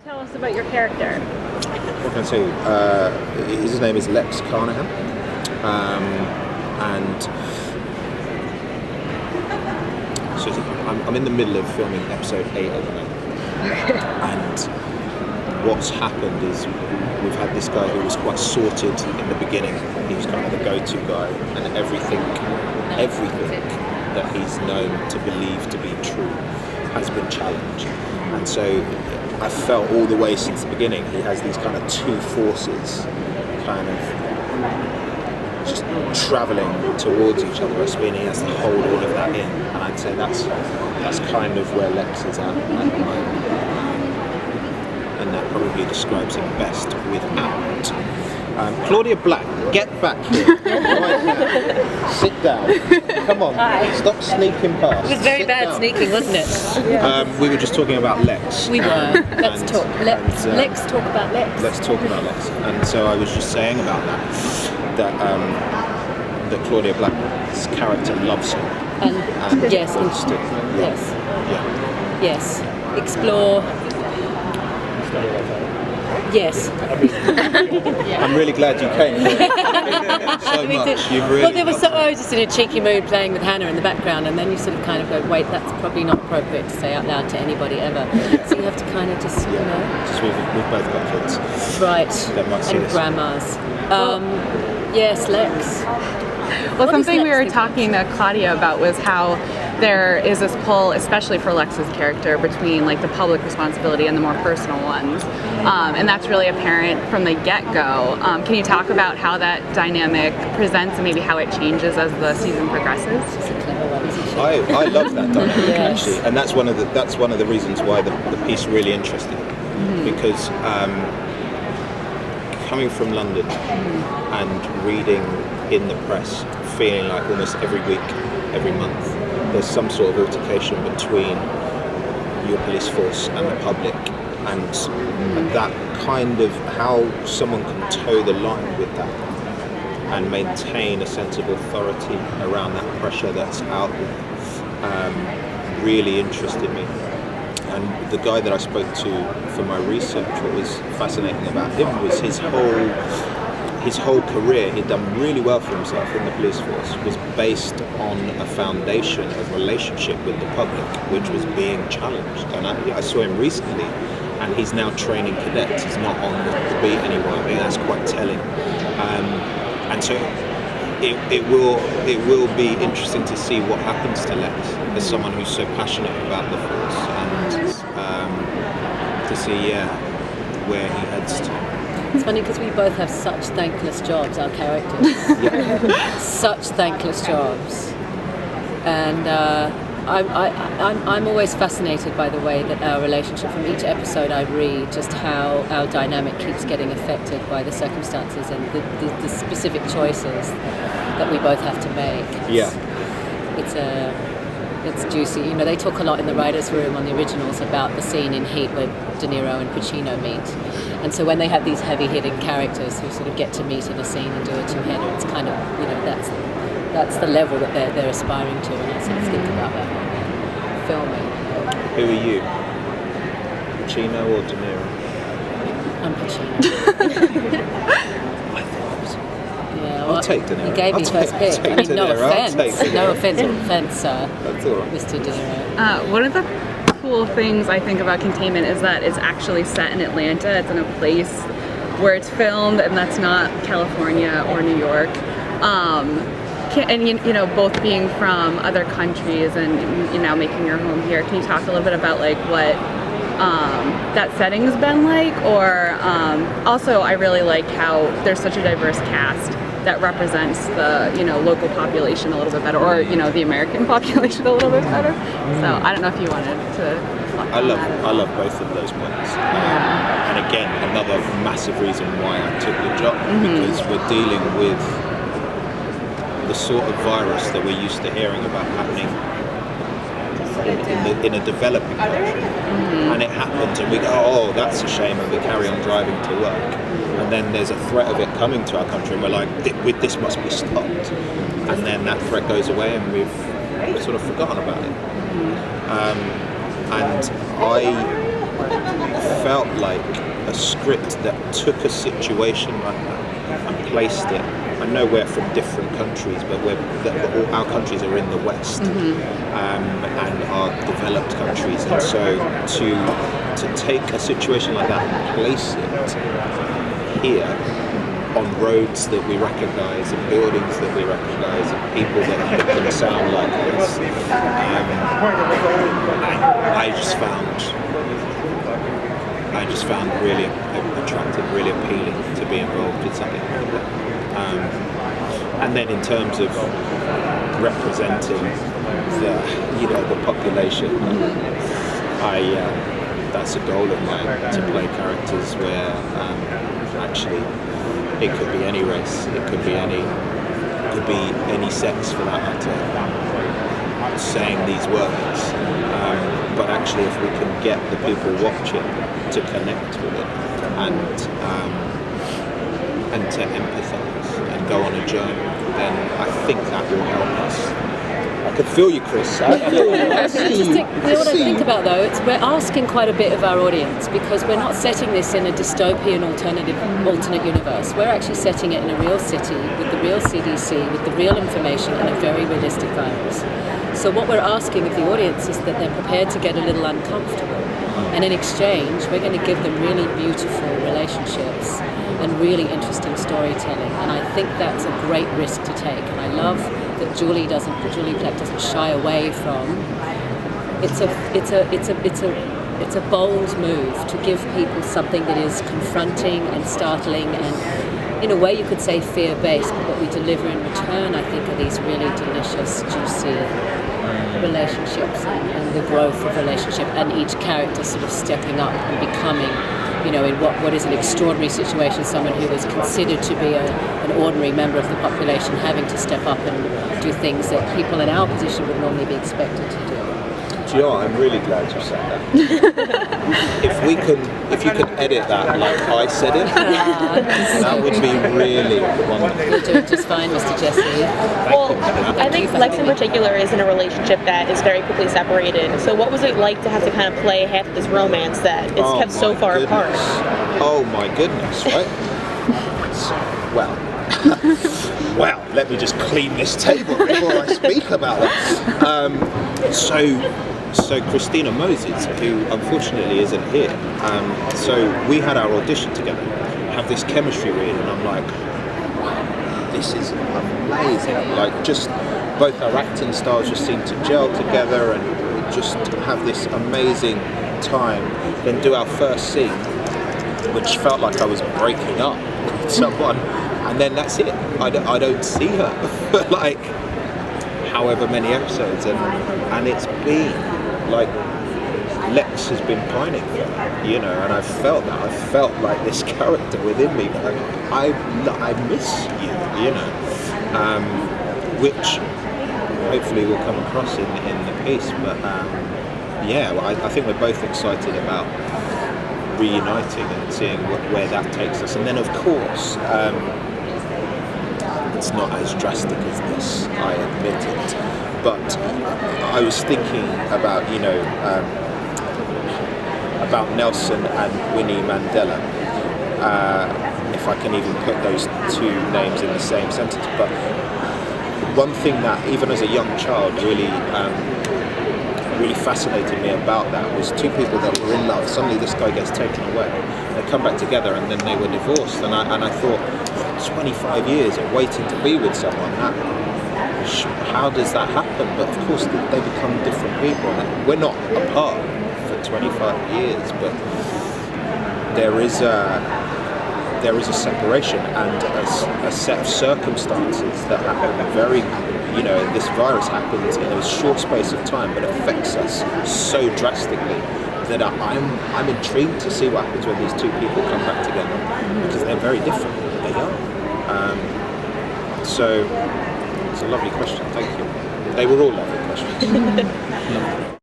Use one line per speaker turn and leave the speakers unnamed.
Tell us about your character.
What can I say? His name is Lex Carnahan, and so I'm in the middle of filming episode 8 at the moment. And what's happened is we've had this guy who was quite sorted in the beginning. He was kind of the go-to guy, and everything that he's known to believe to be true has been challenged. And so I felt all the way since the beginning he has these kind of two forces kind of just travelling towards each other, meaning he has to hold all of that in. And I'd say that's kind of where Lex is at the moment. And that probably describes him best without. Claudia Black, get back here. Right now. Sit down. Come on.
Hi.
Stop sneaking past.
It was very bad sneaking, wasn't it?
We were just talking about Lex.
We were. Let's talk about Lex.
Let's talk about Lex. And so I was just saying about that Claudia Black's character loves him.
And yes,
interested.
Yes.
Yeah.
Yes. Explore. Yes.
I'm really glad you came. So much. You've really.
Well, I was just in a cheeky mood playing with Hannah in the background, and then you sort of kind of go, wait, that's probably not appropriate to say out loud to anybody ever. So you have to kind of just, you know.
Just we've both got kids.
Right.
That might see
and
this.
grandmas. Yes, Lex.
Well, something we were talking to Claudia about was how there is this pull, especially for Lex's character, between like the public responsibility and the more personal ones, and that's really apparent from the get-go. Can you talk about how that dynamic presents and maybe how it changes as the season progresses?
I love that dynamic actually, and that's one of the reasons why the piece really interested me, because coming from London and reading in the press, feeling like almost every week, every month, there's some sort of altercation between your police force and the public, and that kind of how someone can toe the line with that and maintain a sense of authority around that pressure that's out there really interested me. And the guy that I spoke to for my research, what was fascinating about him was his whole career. He'd done really well for himself in the police force, was based on a foundation of relationship with the public, which was being challenged. And I saw him recently, and he's now training cadets. He's not on the beat anymore. I think that's quite telling. And so it will be interesting to see what happens to Lex as someone who's so passionate about the force, and to see where he heads to.
It's funny because we both have such thankless jobs, our characters. Such thankless jobs. And I'm always fascinated by the way that our relationship, from each episode I read, just how our dynamic keeps getting affected by the circumstances and the specific choices that we both have to make. It's juicy. You know, they talk a lot in the writers' room on the originals about the scene in Heat where De Niro and Pacino meet. And so when they have these heavy-hitting characters who sort of get to meet in a scene and do a two-hander, it's kind of, you know, that's the level that they're aspiring to, and I sort of think about that filming.
Who are you? Pacino or De Niro?
I'm Pacino.
I'll take De Niro.
You gave me first pick. I mean, no offense. No offense,
That's all right.
Mr. De Niro.
One of the cool things I think about Containment is that it's actually set in Atlanta. It's in a place where it's filmed, and that's not California or New York. And you know, both being from other countries and you know making your home here, can you talk a little bit about like what that setting's been like? Or also, I really like how there's such a diverse cast that represents the local population a little bit better, or the American population a little bit better. So I don't know if you wanted to.
I love both of those points, and again, another massive reason why I took the job, because we're dealing with the sort of virus that we're used to hearing about happening in a developing country, and it happens, and we go, oh, that's a shame, and we carry on driving to work. And then there's a threat of it coming to our country, and we're like, this must be stopped. And then that threat goes away, and we've sort of forgotten about it. And felt like a script that took a situation like that and placed it. I know we're from different countries, but all our countries are in the West, and are developed countries, and so to take a situation like that and place it here on roads that we recognise, and buildings that we recognise, and people that look and sound like us, I just found really attractive, really appealing to be involved with something like that. And then in terms of representing the population, that's a goal of mine, to play characters where actually it could be any race, it could be any sex for that matter, saying these words. But actually, if we can get the people watching to connect with it and to empathise and go on a journey, then I think that will help us. I could feel you, Chris. I feel you. I see you.
You know what I think about though? We're asking quite a bit of our audience, because we're not setting this in a dystopian alternate universe. We're actually setting it in a real city with the real CDC, with the real information, and a very realistic virus. So what we're asking of the audience is that they're prepared to get a little uncomfortable. And in exchange, we're going to give them really beautiful relationships and really interesting storytelling. And I think that's a great risk to take. And I love that Julie Black doesn't shy away from. It's a bold move to give people something that is confronting and startling and, in a way, you could say fear-based. But what we deliver in return, I think, are these really delicious, juicy relationships and the growth of relationship, and each character sort of stepping up and becoming, in what is an extraordinary situation, someone who is considered to be an ordinary member of the population having to step up and do things that people in our position would normally be expected to do.
Do you know what? I'm really glad you said that. if you can edit that like I said it, that would be really wonderful.
You're doing just fine, Mr. Gyasi.
Well, I think Lex in particular is in a relationship that is very quickly separated. So what was it like to have to kind of play half of this romance that is kept so far apart?
Oh my goodness, right? Well, let me just clean this table before I speak about that. So Christina Moses, who unfortunately isn't here, so we had our audition together, have this chemistry read, and I'm like, wow, this is amazing. Like, just both our acting styles just seem to gel together, and we just have this amazing time. Then do our first scene, which felt like I was breaking up with someone, and then that's it. I don't see her for like however many episodes, and it's been like Lex has been pining for her, and I felt that. I felt like this character within me, but I miss you, which hopefully will come across in the piece. But I think we're both excited about reuniting and seeing where that takes us. And then, of course, it's not as drastic as this, I admit it. But I was thinking about, about Nelson and Winnie Mandela, if I can even put those two names in the same sentence. But one thing that, even as a young child, really fascinated me about that was two people that were in love. Suddenly this guy gets taken away. They come back together, and then they were divorced. And I thought, 25 years of waiting to be with someone, how does that happen? But of course they become different people. We're not apart for 25 years, but there is a separation and a set of circumstances that happen very, this virus happens in a short space of time but affects us so drastically that I'm intrigued to see what happens when these two people come back together, because they're very different. They are. So it's a lovely question, thank you. They were all lovely questions.